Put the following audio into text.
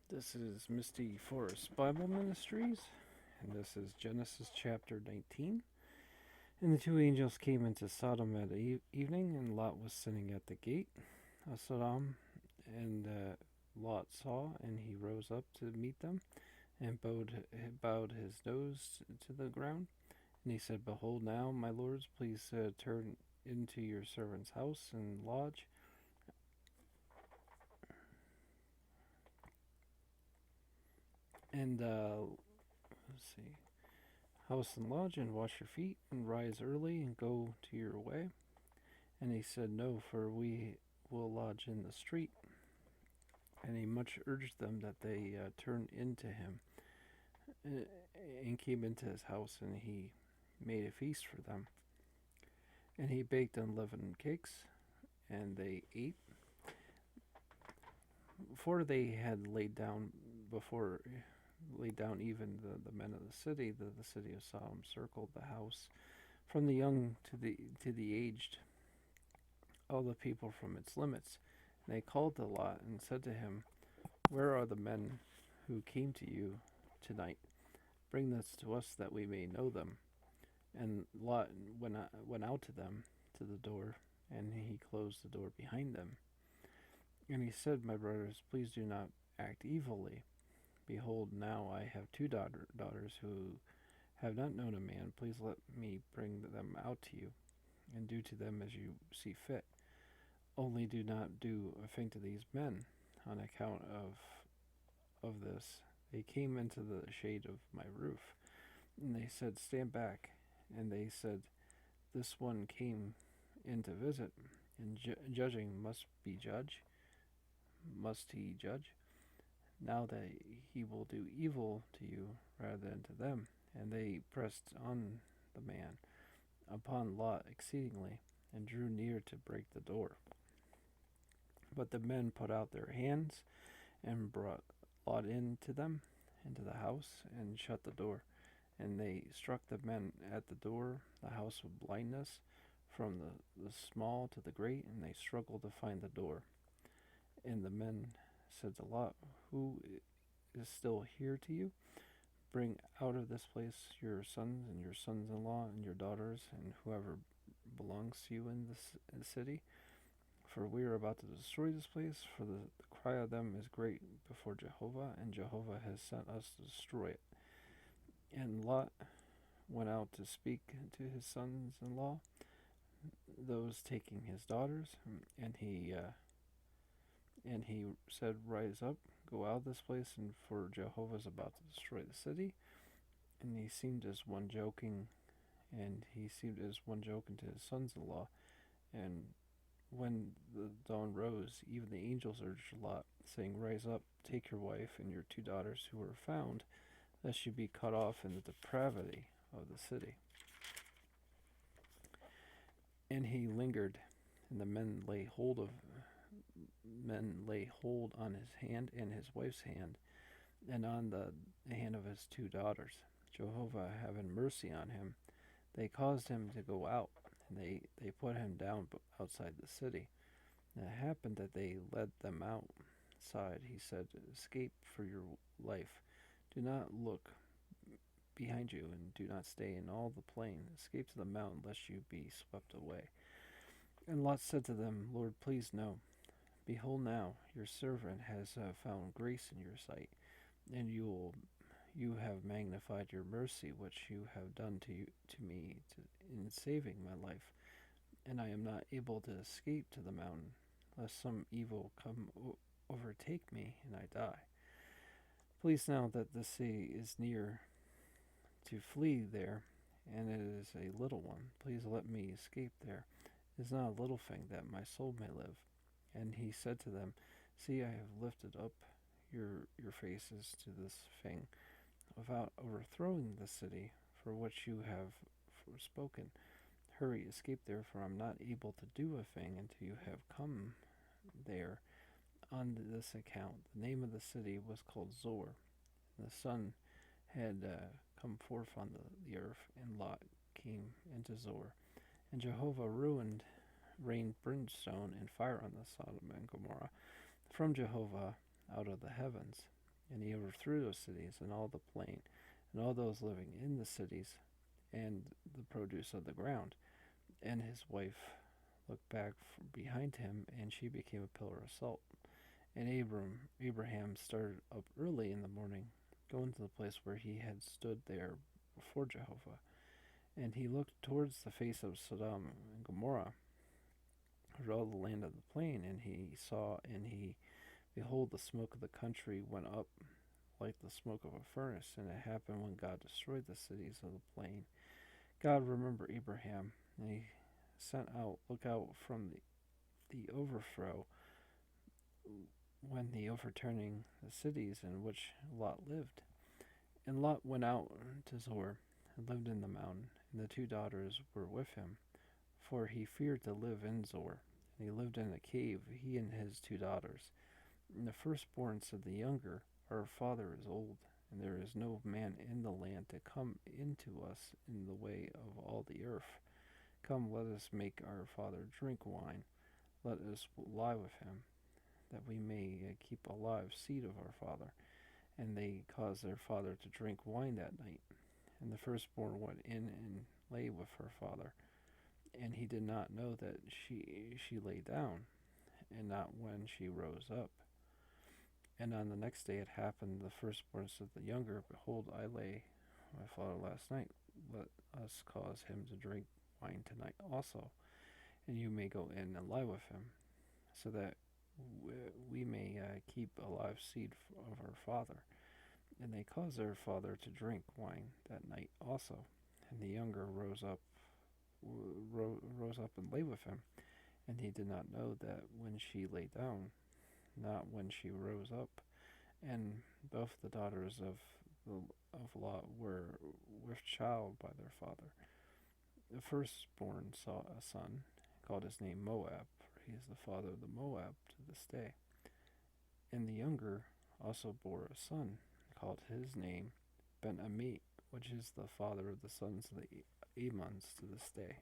This is Misty Forest Bible Ministries, and this is Genesis chapter 19. And the two angels came into Sodom at evening, and Lot was sitting at the gate of Sodom. And Lot saw, and he rose up to meet them, and bowed his nose to the ground. And he said, Behold now, my lords, please turn into your servant's house and lodge. And let's see. House and lodge, and wash your feet, and rise early, and go to your way. And he said, No, for we will lodge in the street. And he much urged them that they turn into him, and came into his house, and he made a feast for them. And he baked unleavened cakes, and they ate. For they had laid down even the men of the city. The city of Sodom circled the house, from the young to the aged, all the people from its limits. And they called to Lot and said to him, Where are the men who came to you tonight? Bring this to us that we may know them. And Lot went out to them to the door, and he closed the door behind them. And he said, My brothers, please do not act evilly. Behold, now I have two daughters who have not known a man. Please let me bring them out to you, and do to them as you see fit. Only do not do a thing to these men. On account of this, they came into the shade of my roof. And they said, Stand back. And they said, This one came in to visit, and judging must he judge? Now that he will do evil to you rather than to them. And they pressed on the man, upon Lot exceedingly, and drew near to break the door. But the men put out their hands, and brought Lot into into the house, and shut the door. And they struck the men at the door, the house with blindness, from the small to the great, and they struggled to find the door. And the men said to Lot, Who is still here to you? Bring out of this place your sons and your sons in law and your daughters, and whoever belongs to you in this city. For we are about to destroy this place, for the cry of them is great before Jehovah, and Jehovah has sent us to destroy it. And Lot went out to speak to his sons in law, those taking his daughters, and he said, Rise up, go out of this place, and for Jehovah is about to destroy the city. And he seemed as one joking to his sons in law. And when the dawn rose, even the angels urged Lot, saying, Rise up, take your wife and your two daughters who were found, lest you be cut off in the depravity of the city. And he lingered, and the men lay hold on his hand and his wife's hand, and on the hand of his two daughters. Jehovah having mercy on him, they caused him to go out, and they put him down outside the city. And it happened that they led them outside. He said, Escape for your life. Do not look behind you, and do not stay in all the plain. Escape to the mountain, lest you be swept away. And Lot said to them, Lord, please no. Behold now, your servant has found grace in your sight, and you have magnified your mercy, which you have done to me in saving my life. And I am not able to escape to the mountain, lest some evil overtake me, and I die. Please now that the sea is near to flee there, and it is a little one. Please let me escape there. It is not a little thing that my soul may live. And he said to them, See, I have lifted up your faces to this thing, without overthrowing the city for which you have spoken. Hurry, escape there, for I am not able to do a thing until you have come there. On this account, the name of the city was called Zor. The sun had come forth on the earth, and Lot came into Zor. And Jehovah rained brimstone and fire on the Sodom and Gomorrah from Jehovah out of the heavens. and he overthrew those cities and all the plain, and all those living in the cities, and the produce of the ground. And his wife looked back behind him, and she became a pillar of salt. And Abraham started up early in the morning, going to the place where he had stood there before Jehovah. And he looked towards the face of Sodom and Gomorrah, all the land of the plain, and he saw, and he, behold, the smoke of the country went up like the smoke of a furnace. And it happened when God destroyed the cities of the plain. God remembered Abraham, and he sent out, look out from the overthrow, when the overturning the cities in which Lot lived. And Lot went out to Zoar, and lived in the mountain, and the two daughters were with him, for he feared to live in Zoar. And he lived in a cave, he and his two daughters. And the firstborn said the younger, our father is old, and there is no man in the land to come into us in the way of all the earth. Come, let us make our father drink wine. Let us lie with him, that we may keep alive seed of our father. And they caused their father to drink wine that night. And the firstborn went in and lay with her father. And he did not know that she lay down, and not when she rose up. And on the next day it happened, the firstborn said to the younger, behold, I lay with my father last night. Let us cause him to drink wine tonight also, and you may go in and lie with him, so that we may keep alive seed of our father. And they caused their father to drink wine that night also. And the younger rose up and lay with him. And he did not know that when she lay down, not when she rose up. And both the daughters of Lot were with child by their father. The firstborn saw a son, called his name Moab, for he is the father of the Moab to this day. And the younger also bore a son, called his name Ben-Ami, which is the father of the sons of the Ammons to this day.